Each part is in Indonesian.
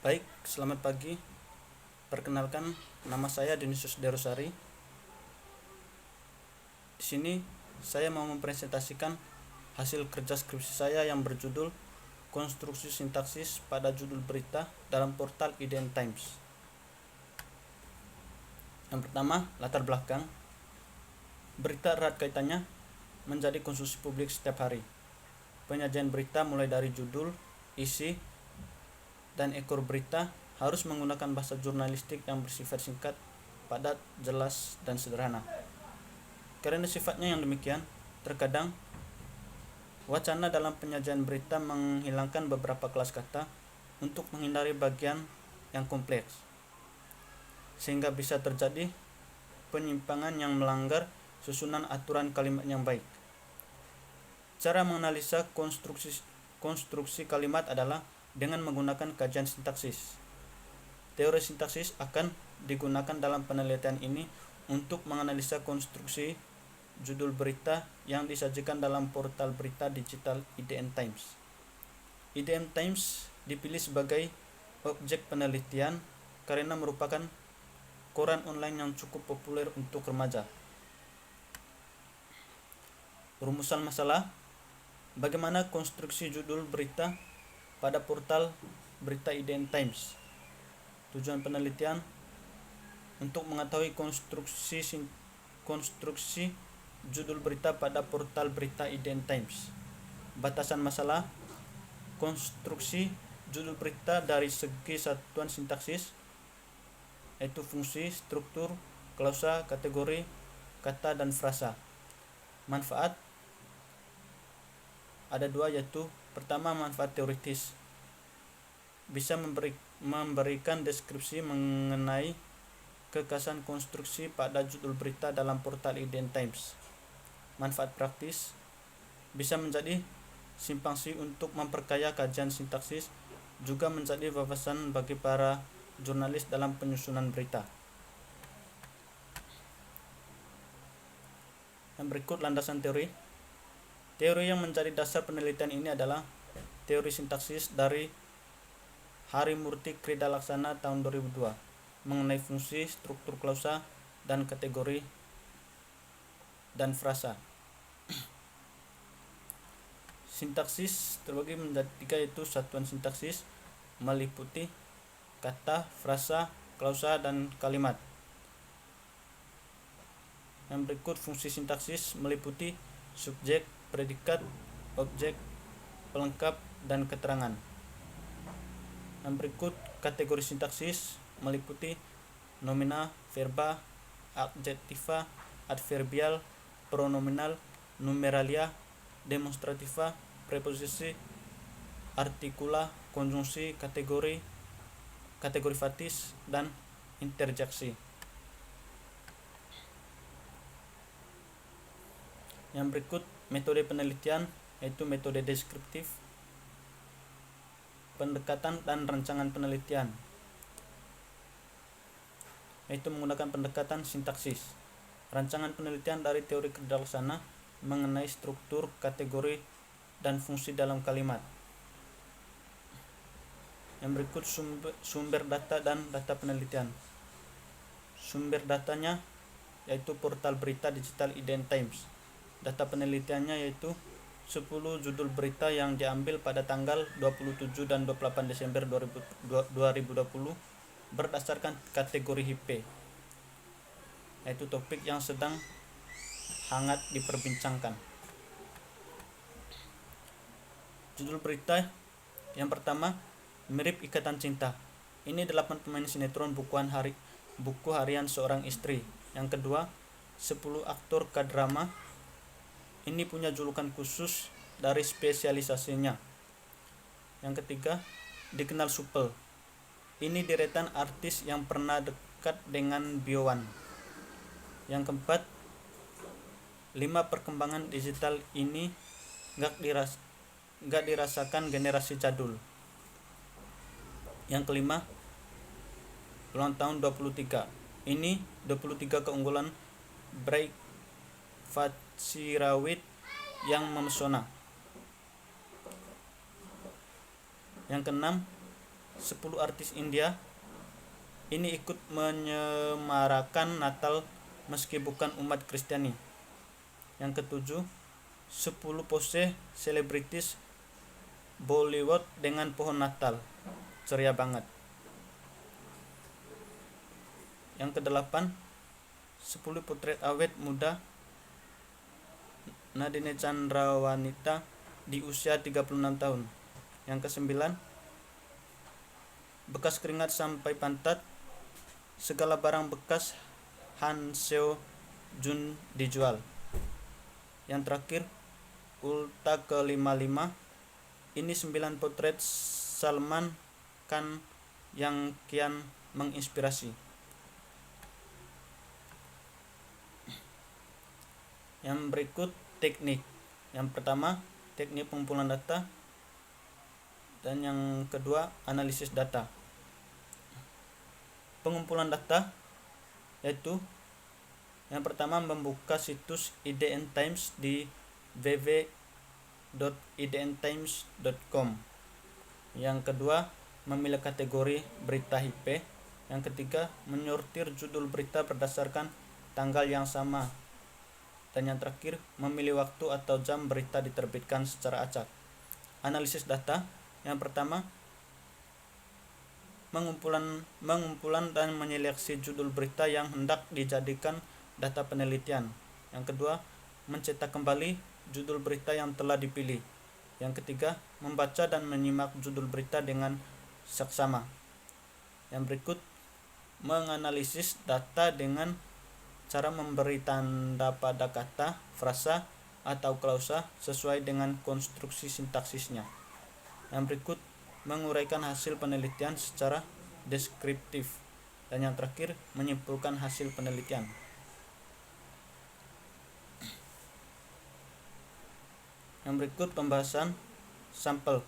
Baik, selamat pagi. Perkenalkan, nama saya Dionysius Derusari. Di sini saya mau mempresentasikan hasil kerja skripsi saya yang berjudul Konstruksi Sintaksis pada Judul Berita dalam Portal IDN Times. Yang pertama, latar belakang. Berita erat kaitannya menjadi konsumsi publik setiap hari. Penyajian berita mulai dari judul, isi, dan ekor berita harus menggunakan bahasa jurnalistik yang bersifat singkat, padat, jelas, dan sederhana. Karena sifatnya yang demikian, terkadang wacana dalam penyajian berita menghilangkan beberapa kelas kata untuk menghindari bagian yang kompleks, sehingga bisa terjadi penyimpangan yang melanggar susunan aturan kalimat yang baik. Cara menganalisa konstruksi kalimat adalah dengan menggunakan kajian sintaksis. Teori sintaksis akan digunakan dalam penelitian ini untuk menganalisa konstruksi judul berita yang disajikan dalam portal berita digital IDN Times. IDN Times dipilih sebagai objek penelitian karena merupakan koran online yang cukup populer untuk remaja. Rumusan masalah: bagaimana konstruksi judul berita pada portal berita IDN Times. Tujuan penelitian untuk mengetahui konstruksi judul berita pada portal berita IDN Times. Batasan masalah: konstruksi judul berita dari segi satuan sintaksis, yaitu fungsi, struktur, klausa, kategori, kata, dan frasa. Manfaat ada dua, yaitu pertama, manfaat teoritis, bisa memberikan deskripsi mengenai kekhasan konstruksi pada judul berita dalam portal IDN Times. Manfaat praktis, bisa menjadi simpangsi untuk memperkaya kajian sintaksis, juga menjadi wawasan bagi para jurnalis dalam penyusunan berita. Yang berikut landasan teori. Teori yang menjadi dasar penelitian ini adalah teori sintaksis dari Harimurti Kridalaksana tahun 2002 mengenai fungsi, struktur klausa, dan kategori dan frasa. Sintaksis terbagi menjadi tiga, yaitu satuan sintaksis meliputi kata, frasa, klausa, dan kalimat. Yang berikut fungsi sintaksis meliputi subjek, predikat, objek, pelengkap, dan keterangan. Yang berikut kategori sintaksis meliputi nomina, verba, adjektiva, adverbial, pronominal, numeralia, demonstrativa, preposisi, artikula, konjungsi, kategori fatis, dan interjeksi. Yang berikut metode penelitian, yaitu metode deskriptif, pendekatan, dan rancangan penelitian, yaitu menggunakan pendekatan sintaksis. Rancangan penelitian dari teori Kridalaksana mengenai struktur, kategori, dan fungsi dalam kalimat. Yang berikut sumber data dan data penelitian. Sumber datanya yaitu portal berita digital IDN Times. Data penelitiannya yaitu 10 judul berita yang diambil pada tanggal 27 dan 28 Desember 2020 berdasarkan kategori HP, yaitu topik yang sedang hangat diperbincangkan. Judul berita yang pertama, Mirip Ikatan Cinta. Ini 8 pemain sinetron buku harian seorang istri. Yang kedua, 10 aktor K-drama. Ini punya julukan khusus dari spesialisasinya. Yang ketiga, Dikenal Supel. Ini deretan artis yang pernah dekat dengan Biowan. Yang keempat, 5 perkembangan digital ini gak dirasakan generasi jadul. Yang kelima, ulang tahun 23. Ini 23 keunggulan Break Fatsirawit yang memesona. Yang keenam, 10 artis India ini ikut menyemarakan Natal meski bukan umat Kristiani. Yang ketujuh, 10 pose selebritis Bollywood dengan pohon Natal. Ceria banget. Yang kedelapan, 10 potret awet muda Nadine Chandrawinata di usia 36 tahun. Yang kesembilan, bekas keringat sampai pantat, segala barang bekas Han Seo Jun dijual. Yang terakhir, ulta ke-55, ini 9 potret Salman Khan yang kian menginspirasi. Yang berikut teknik. Yang pertama, teknik pengumpulan data, dan yang kedua, analisis data. Pengumpulan data yaitu yang pertama, membuka situs IDN Times di www.idntimes.com. Yang kedua, memilih kategori berita IP. Yang ketiga, menyortir judul berita berdasarkan tanggal yang sama. Dan yang terakhir, memilih waktu atau jam berita diterbitkan secara acak. Analisis data. Yang pertama, mengumpulan dan menyeleksi judul berita yang hendak dijadikan data penelitian. Yang kedua, mencetak kembali judul berita yang telah dipilih. Yang ketiga, membaca dan menyimak judul berita dengan seksama. Yang berikut, menganalisis data dengan cara memberi tanda pada kata, frasa, atau klausa sesuai dengan konstruksi sintaksisnya. Yang berikut, menguraikan hasil penelitian secara deskriptif. Dan yang terakhir, menyimpulkan hasil penelitian. Yang berikut pembahasan sampel.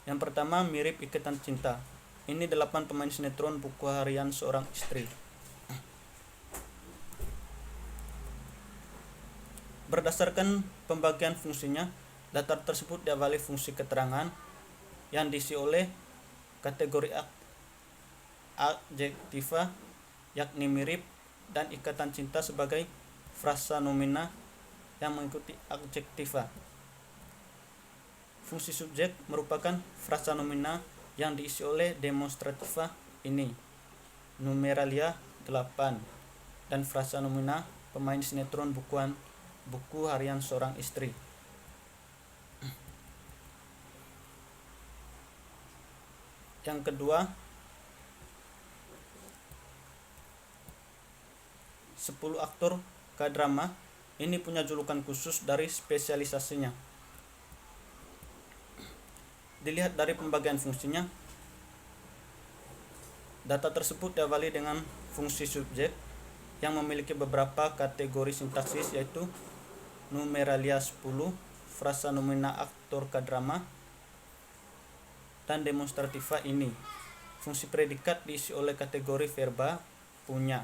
Yang pertama, mirip ikatan cinta. Ini 8 pemain sinetron buku harian seorang istri. Berdasarkan pembagian fungsinya, data tersebut diawali fungsi keterangan yang diisi oleh kategori adjektiva, yakni mirip, dan ikatan cinta sebagai frasa nomina yang mengikuti adjektiva. Fungsi subjek merupakan frasa nomina yang diisi oleh demonstrativa ini, numeralia 8, dan frasa nomina pemain sinetron buku harian seorang istri. Yang kedua, 10 aktor K-drama ini punya julukan khusus dari spesialisasinya. Dilihat dari pembagian fungsinya, data tersebut diawali dengan fungsi subjek yang memiliki beberapa kategori sintaksis, yaitu numeralia 10, frasa nomina aktor K-drama, dan demonstrativa ini. Fungsi predikat diisi oleh kategori verba punya.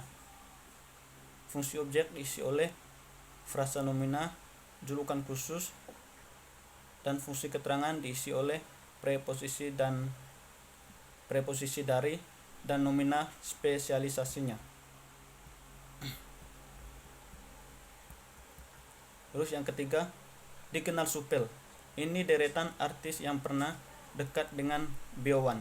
Fungsi objek diisi oleh frasa nomina julukan khusus, dan fungsi keterangan diisi oleh preposisi dari dan nomina spesialisasinya. Terus yang ketiga, dikenal supel. Ini deretan artis yang pernah dekat dengan Biowan.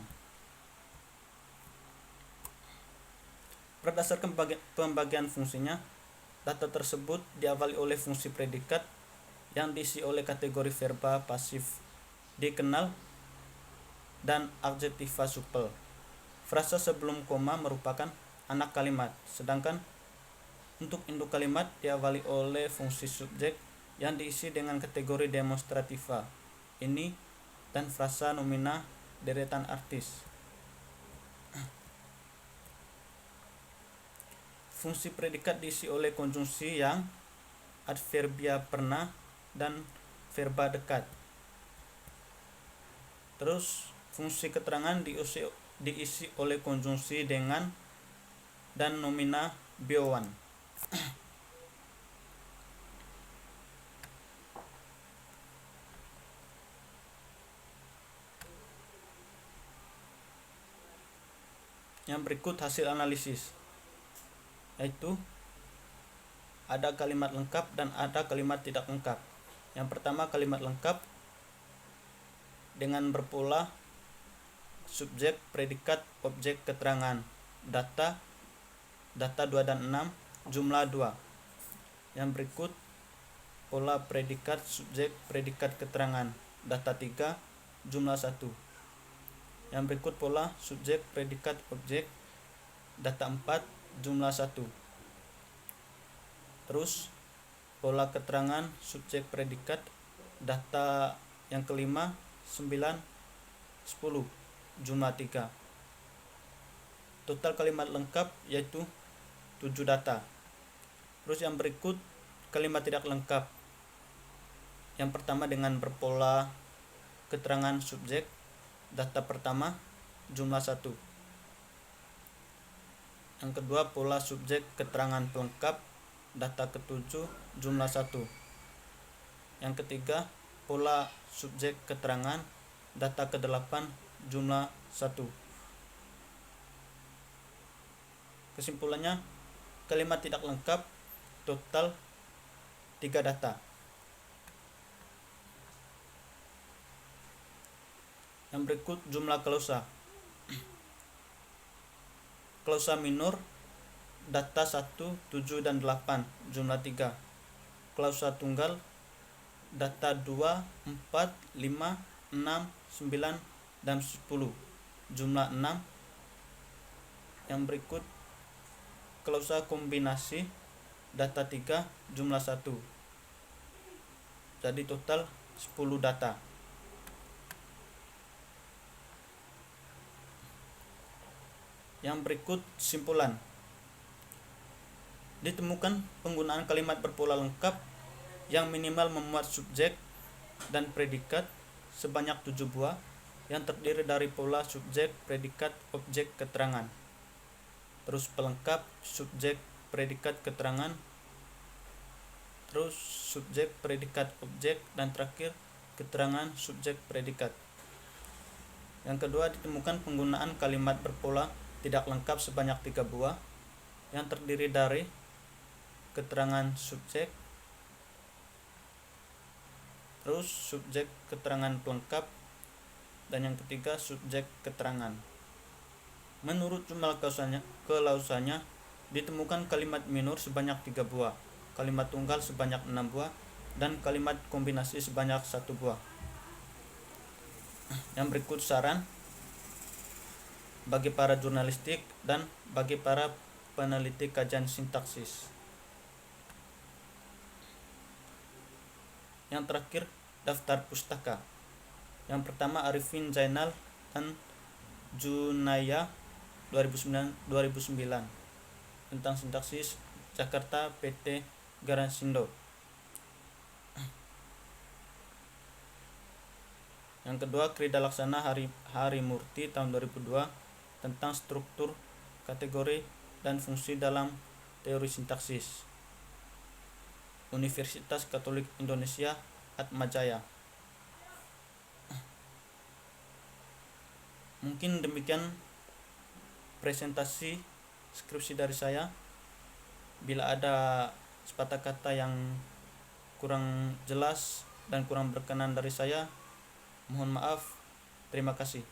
Berdasarkan pembagian fungsinya, data tersebut diawali oleh fungsi predikat yang diisi oleh kategori verba pasif dikenal dan adjektiva supel. Frasa sebelum koma merupakan anak kalimat, sedangkan untuk induk kalimat diawali oleh fungsi subjek yang diisi dengan kategori demonstrativa ini dan frasa nomina deretan artis. Fungsi predikat diisi oleh konjungsi yang, adverbia pernah, dan verba dekat. Terus fungsi keterangan diisi oleh konjungsi dengan dan nomina Biowan. Yang berikut hasil analisis, yaitu ada kalimat lengkap dan ada kalimat tidak lengkap. Yang pertama, kalimat lengkap dengan berpola subjek, predikat, objek, keterangan, data 2 dan 6, jumlah 2. Yang berikut pola predikat, subjek, predikat, keterangan, data 3, jumlah 1. Yang berikut pola subjek, predikat, objek, data 4, jumlah 1. Terus pola keterangan, subjek, predikat, data yang kelima 9, 10, jumlah 3. Total kalimat lengkap yaitu 7 data. Terus yang berikut kalimat tidak lengkap. Yang pertama dengan berpola keterangan subjek, data pertama jumlah 1. Yang kedua pola subjek keterangan pelengkap, data ke-7 jumlah 1. Yang ketiga pola subjek keterangan, data ke-8 jumlah 1. Kesimpulannya, kalimat tidak lengkap total 3 data. Yang berikut jumlah klausa. Klausa minor data 1, 7 dan 8 jumlah 3. Klausa tunggal data 2, 4, 5, 6, 9 dan 10 jumlah 6. Yang berikut klausa kombinasi data 3 jumlah 1. Jadi total 10 data. Yang berikut simpulan. Ditemukan penggunaan kalimat berpola lengkap yang minimal memuat subjek dan predikat sebanyak 7 buah yang terdiri dari pola subjek, predikat, objek, keterangan. Terus pelengkap subjek, predikat, keterangan. Terus subjek, predikat, objek, dan terakhir keterangan subjek, predikat. Yang kedua, ditemukan penggunaan kalimat berpola tidak lengkap sebanyak 3 buah yang terdiri dari keterangan subjek, terus subjek keterangan pelengkap, dan yang ketiga subjek keterangan. Menurut jumlah klausannya ditemukan kalimat minor sebanyak 3 buah, kalimat tunggal sebanyak 6 buah, dan kalimat kombinasi sebanyak 1 buah. Yang berikut saran bagi para jurnalistik dan bagi para peneliti kajian sintaksis. Yang terakhir, daftar pustaka. Yang pertama Arifin Zainal dan Junaya 2009 tentang sintaksis, Jakarta, PT Garasindo. Yang kedua Krida Laksana Harimurti tahun 2002 tentang struktur, kategori, dan fungsi dalam teori sintaksis, Universitas Katolik Indonesia Atmajaya. Mungkin demikian presentasi skripsi dari saya. Bila ada sepatah kata yang kurang jelas dan kurang berkenan dari saya, mohon maaf. Terima kasih.